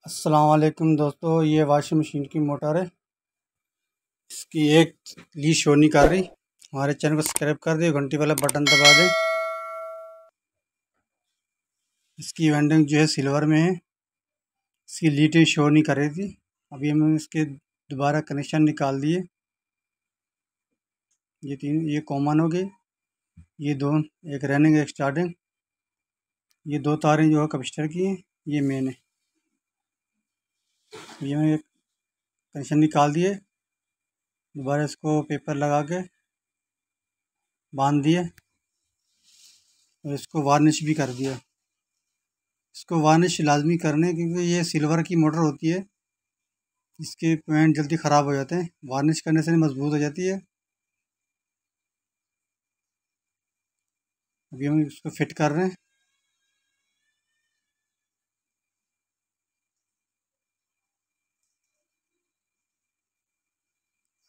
अस्सलाम वालेकुम दोस्तों, ये वॉशिंग मशीन की मोटर है। इसकी एक लीड शो नहीं कर रही। हमारे चैनल को सब्सक्राइब कर दे, घंटी वाला बटन दबा दें। इसकी वेंडिंग जो है सिल्वर में है। इसकी लीड शो नहीं कर रही थी। अभी हमने इसके दोबारा कनेक्शन निकाल दिए। ये कॉमन हो गई, ये दो, एक रनिंग एक स्टार्टिंग। ये दो तारें जो है कैपेसिटर की हैं, ये मेन है। ये मैंने कनेक्शन निकाल दिए, दोबारा इसको पेपर लगा के बांध दिए और इसको वार्निश भी कर दिया। इसको वार्निश लाजमी करने, क्योंकि ये सिल्वर की मोटर होती है, इसके पॉइंट जल्दी ख़राब हो जाते हैं। वार्निश करने से मजबूत हो जाती है। अभी हम इसको फिट कर रहे हैं।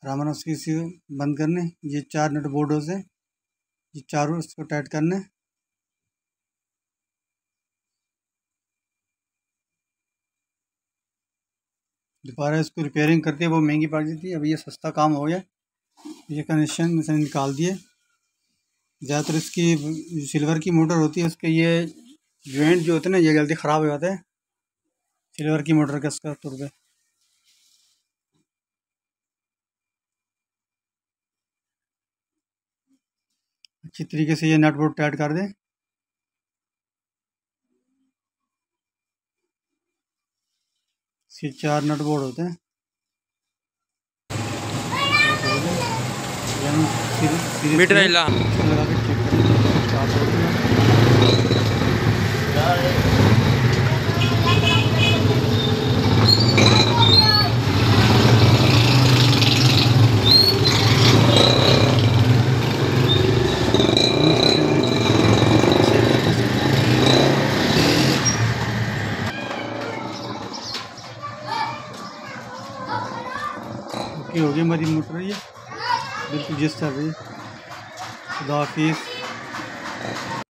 रामन उसकी इसी बंद करने, ये 4 नट बोल्टों से ये चारों इसको टाइट करने। दोबारा इसको रिपेयरिंग करते हैं, वो महंगी पड़ जाती है। अभी ये सस्ता काम हो गया। ये कनेक्शन से निकाल दिए। ज़्यादातर इसकी सिल्वर की मोटर होती है, उसके ये जॉइंट जो होते हैं ना, ये जल्दी ख़राब हो जाते हैं सिल्वर की मोटर के इसका तौर पे। अच्छी तरीके से ये नट बोल्ट टाइट कर दें। इसके 4 नट बोल्ट होते हैं। मीटर लगा के चेक करें, स्टार्ट हो गया। ओके हो गई हमारी मोटर, ये बिल्कुल जिस चल रही है। खुदा हाफिज़।